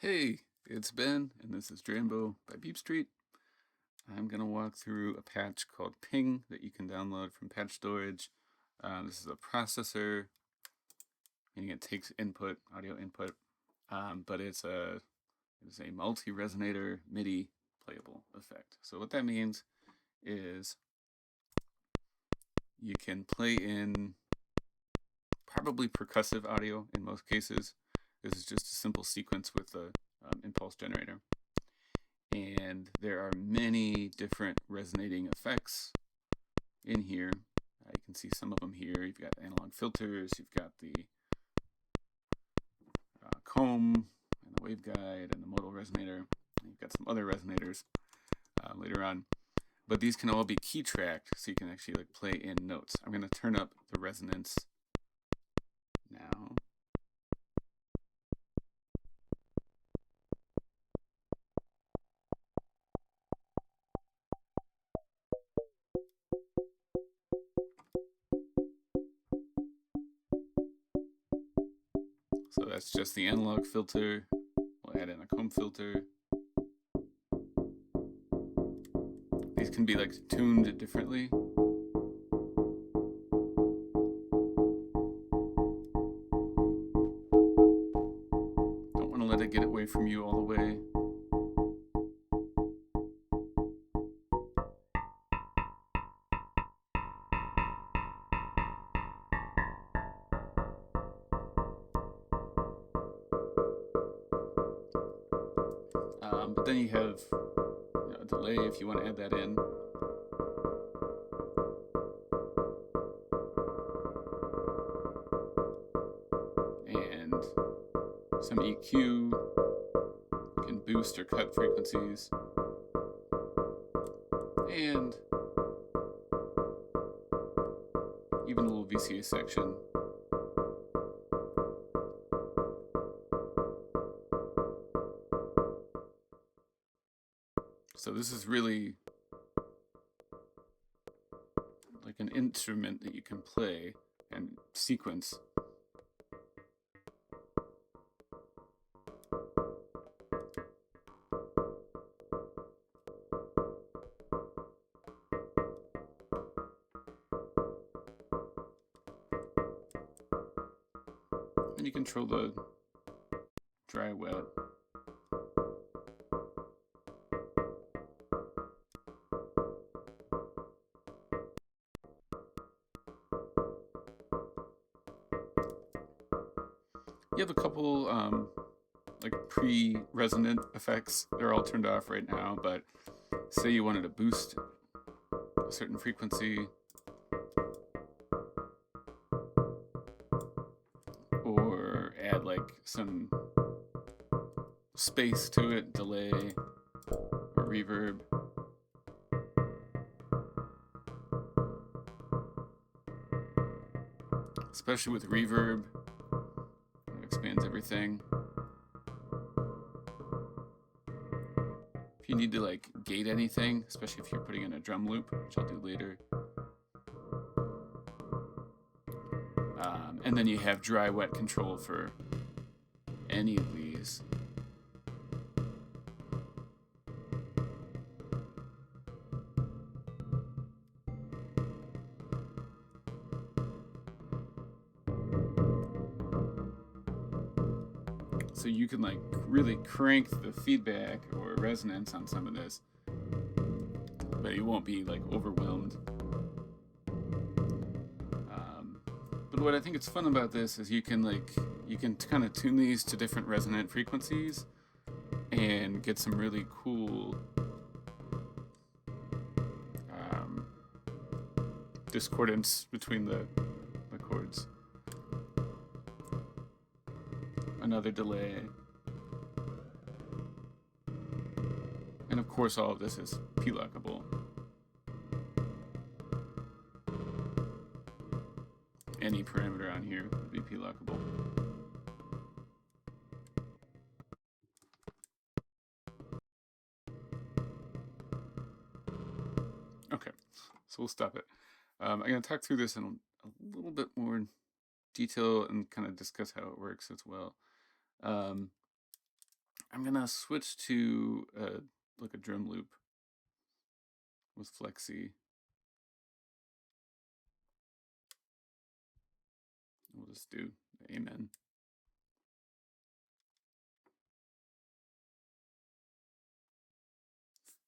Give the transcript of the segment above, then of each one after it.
Hey, it's Ben, and this is Drambo by Beep Street. I'm going to walk through a patch called Ping that you can download from patch storage. This is a processor, meaning it takes input, audio input, but it's a multi-resonator MIDI playable effect. So what that means is you can play in probably percussive audio in most cases. This is just a simple sequence with an impulse generator. And there are many different resonating effects in here. You can see some of them here. You've got analog filters, you've got the comb, and the waveguide, and the modal resonator. You've got some other resonators later on. But these can all be key tracked, so you can actually play in notes. I'm going to turn up the resonance now. So that's just the analog filter. We'll add in a comb filter. These can be tuned differently. Don't want to let it get away from you all the way. But then you have a delay if you want to add that in. And some EQ can boost or cut frequencies. And even a little VCA section. So this is really like an instrument that you can play and sequence. And you control the dry wet. You have a couple pre-resonant effects. They're all turned off right now, but say you wanted to boost a certain frequency or add some space to it, delay or reverb. Especially with reverb, it expands everything. If you need to gate anything, especially if you're putting in a drum loop, which I'll do later. And then you have dry wet control for any of these. So you can really crank the feedback or resonance on some of this, but you won't be overwhelmed. But what I think is fun about this is you can kind of tune these to different resonant frequencies and get some really cool discordance between the chords. Another delay. And of course all of this is P-lockable. Any parameter on here would be P-lockable. Okay, so we'll stop it. I'm going to talk through this in a little bit more detail and kind of discuss how it works as well. I'm gonna switch to like a drum loop with flexi. We'll just do amen.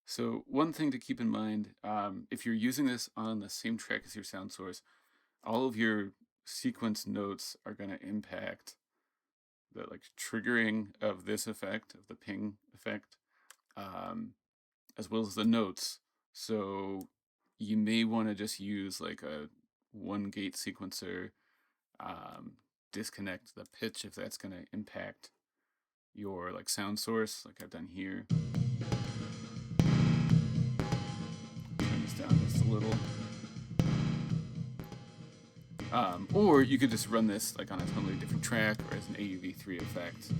So one thing to keep in mind, if you're using this on the same track as your sound source, all of your sequence notes are going to impact the like triggering of this effect, of the ping effect, as well as the notes. So you may want to just use like a 1-gate sequencer, disconnect the pitch if that's going to impact your like sound source, like I've done here. Turn this down just a little. Or you could just run this like on a totally different track or as an AUV3 effect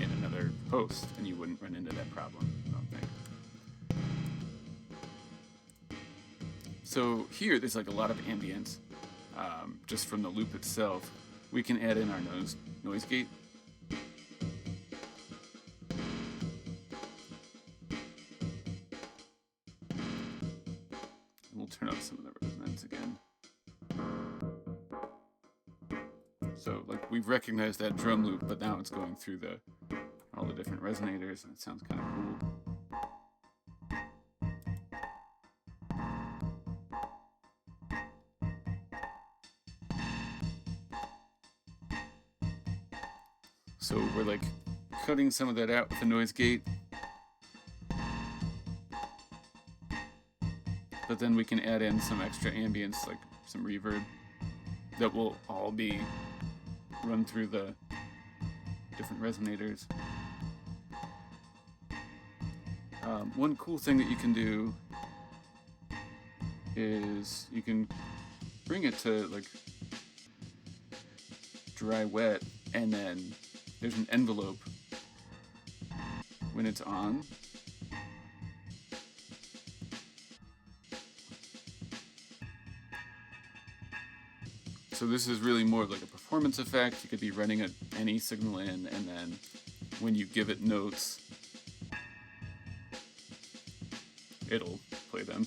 in another host, and you wouldn't run into that problem, I don't think. So here, there's like a lot of ambience just from the loop itself. We can add in our noise gate. And we'll turn up some of the resonance again. So like we've recognized that drum loop, but now it's going through all the different resonators, and it sounds kind of cool. So we're like cutting some of that out with the noise gate, but then we can add in some extra ambience, like some reverb, that will all be run through the different resonators. One cool thing that you can do is you can bring it to like dry wet, and then there's an envelope when it's on. So this is really more like a performance effect. You could be running any signal in, and then when you give it notes, it'll play them.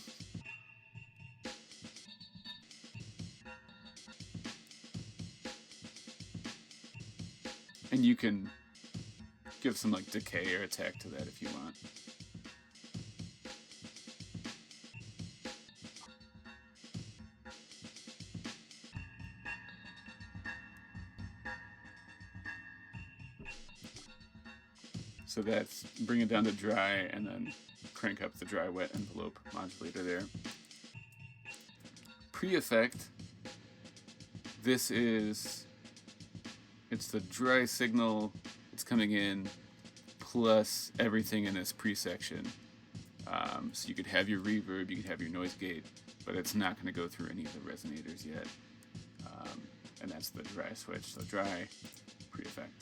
And you can give some like decay or attack to that if you want. So that's bring it down to dry and then crank up the dry wet envelope modulator there. Pre-effect, it's the dry signal, it's coming in, plus everything in this pre-section. So you could have your reverb, you could have your noise gate, but it's not going to go through any of the resonators yet. And that's the dry switch, so dry, pre-effect.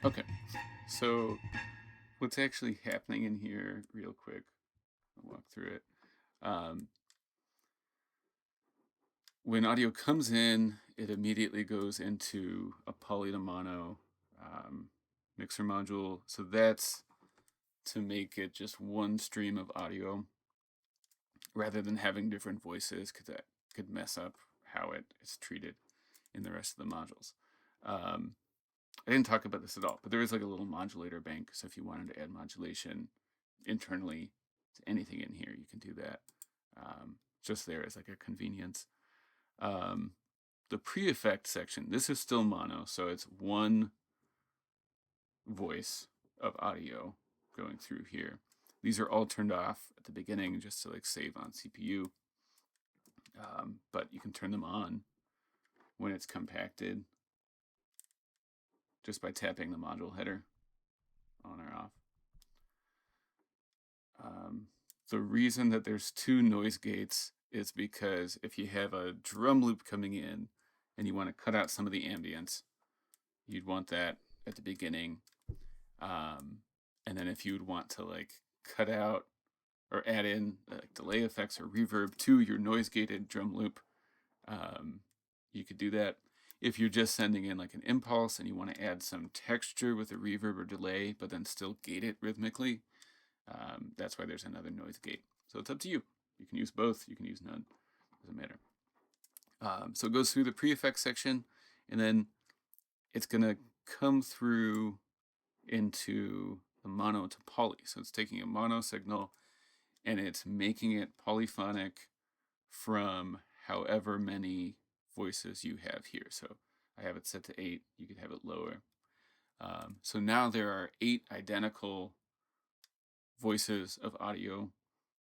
Okay, so what's actually happening in here real quick, I'll walk through it. When audio comes in, it immediately goes into a poly to mono mixer module. So that's to make it just one stream of audio rather than having different voices, because that could mess up how it's treated in the rest of the modules. I didn't talk about this at all, but there is like a little modulator bank. So if you wanted to add modulation internally to anything in here, you can do that. Just there as like a convenience. The pre-effect section, this is still mono, so it's one voice of audio going through here. These are all turned off at the beginning just to like save on CPU, but you can turn them on when it's compacted just by tapping the module header on or off. The reason that there's two noise gates is because if you have a drum loop coming in and you want to cut out some of the ambience, you'd want that at the beginning. And then if you would want to like cut out or add in delay effects or reverb to your noise gated drum loop, you could do that. If you're just sending in like an impulse and you want to add some texture with a reverb or delay, but then still gate it rhythmically, that's why there's another noise gate. So it's up to you. You can use both, you can use none, doesn't matter. So it goes through the pre-effects section, and then it's gonna come through into the mono to poly. So it's taking a mono signal and it's making it polyphonic from however many voices you have here. So I have it set to 8, you could have it lower. So now there are 8 identical voices of audio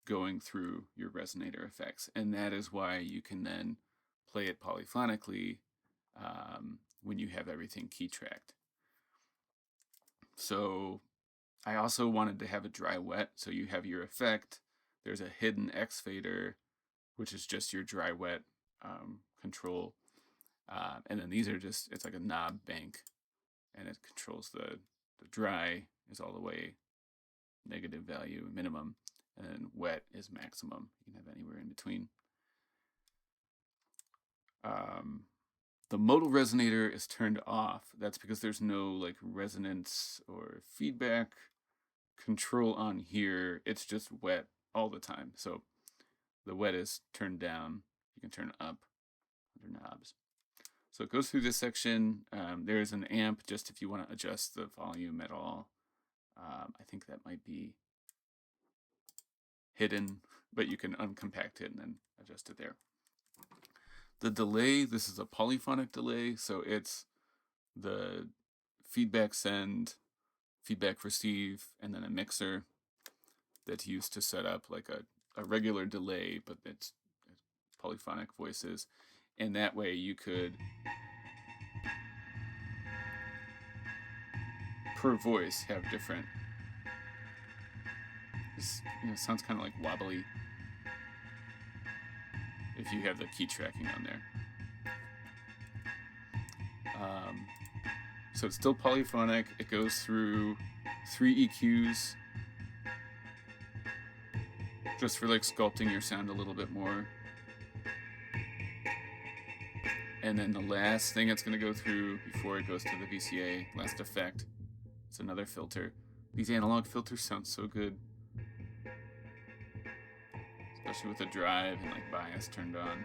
going through your resonator effects, and that is why you can then play it polyphonically when you have everything key tracked. So I also wanted to have a dry wet, so you have your effect, there's a hidden X fader, which is just your dry wet control, and then these are just, it's like a knob bank, and it controls the dry is all the way negative value minimum, and then wet is maximum. You can have anywhere in between. The modal resonator is turned off. That's because there's no like resonance or feedback control on here. It's just wet all the time. So the wet is turned down. You can turn it up under knobs. So it goes through this section. There's an amp just if you want to adjust the volume at all. I think that might be hidden, but you can uncompact it and then adjust it there. The delay, this is a polyphonic delay, so it's the feedback send, feedback receive, and then a mixer that's used to set up like a regular delay, but it's polyphonic voices. And that way you could, per voice, have different, this sounds kind of like wobbly if you have the key tracking on there. So it's still polyphonic. It goes through 3 EQs just for like sculpting your sound a little bit more. And then the last thing it's going to go through before it goes to the VCA, last effect, it's another filter. These analog filters sound so good, especially with the drive and like bias turned on.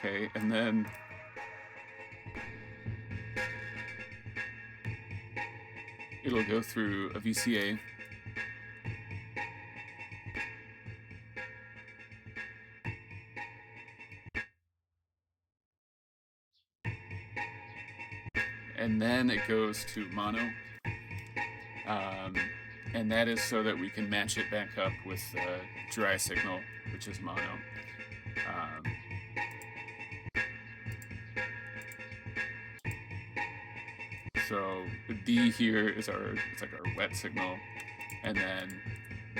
Okay, and then it'll go through a VCA. And then it goes to mono. And that is so that we can match it back up with the dry signal, which is mono. So the D here is it's like our wet signal, and then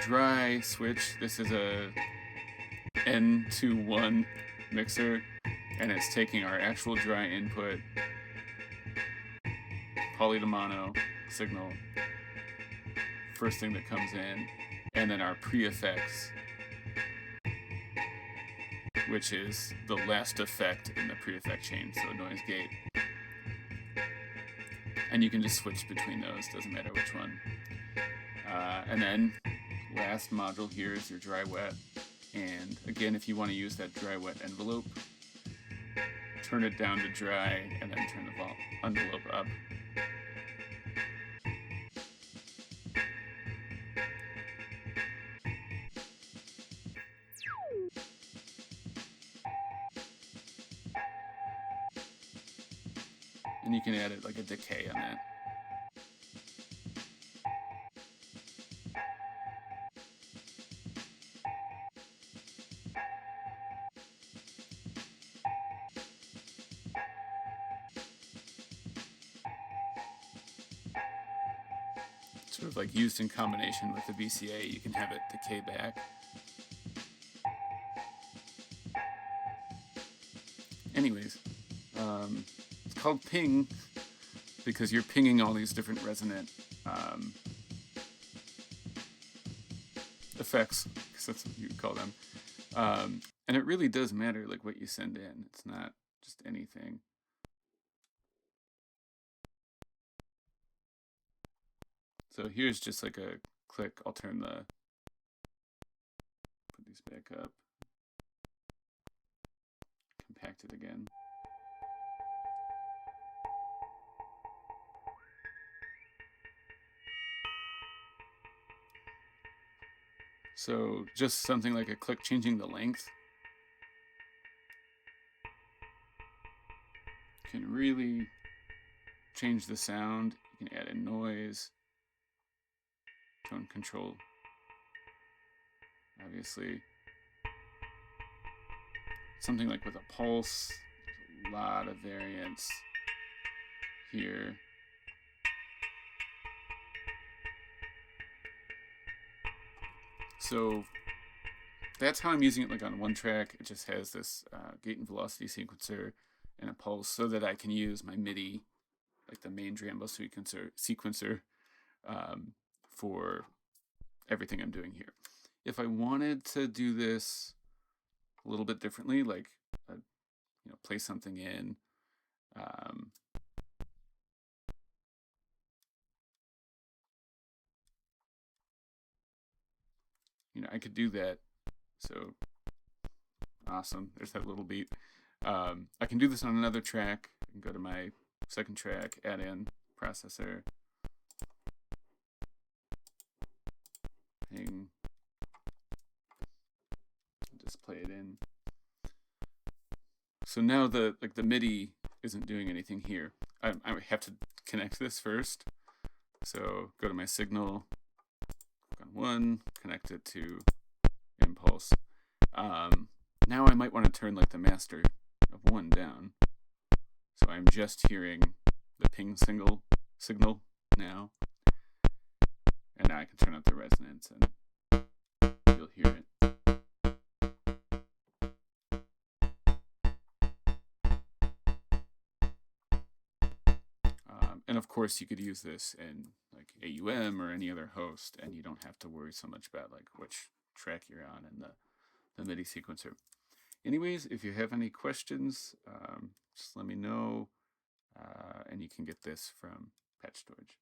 dry switch. This is a N2-1 mixer, and it's taking our actual dry input, poly to mono signal, first thing that comes in, and then our pre-effects, which is the last effect in the pre-effect chain, so noise gate. And you can just switch between those, doesn't matter which one. And then last module here is your dry wet. And again, if you want to use that dry wet envelope, turn it down to dry and then turn the envelope up. And you can add it like a decay on that. sort of like used in combination with the VCA, you can have it decay back. Anyways, it's called ping because you're pinging all these different resonant effects, because that's what you would call them. And it really does matter like what you send in. It's not just anything. So here's just like a click. I'll turn the, put these back up, compact it again. So just something like a click changing the length can really change the sound. You can add in noise, tone control, obviously. Something like with a pulse, there's a lot of variance here. So that's how I'm using it like on one track. It just has this gate and velocity sequencer and a pulse so that I can use my MIDI, like the main Drambo sequencer for everything I'm doing here. If I wanted to do this a little bit differently, like play something in, I could do that. So awesome, there's that little beat. I can do this on another track. I can go to my second track, add in processor, ping, just play it in. So now the MIDI isn't doing anything here. I have to connect this first. So go to my signal, click on 1, connect it to impulse. Now I might want to turn like the master of 1 down. So I'm just hearing the ping signal now. And now I can turn up the resonance and you'll hear it. And of course you could use this in like AUM or any other host, and you don't have to worry so much about like which track you're on in the MIDI sequencer. Anyways, if you have any questions, just let me know, and you can get this from Patch Storage.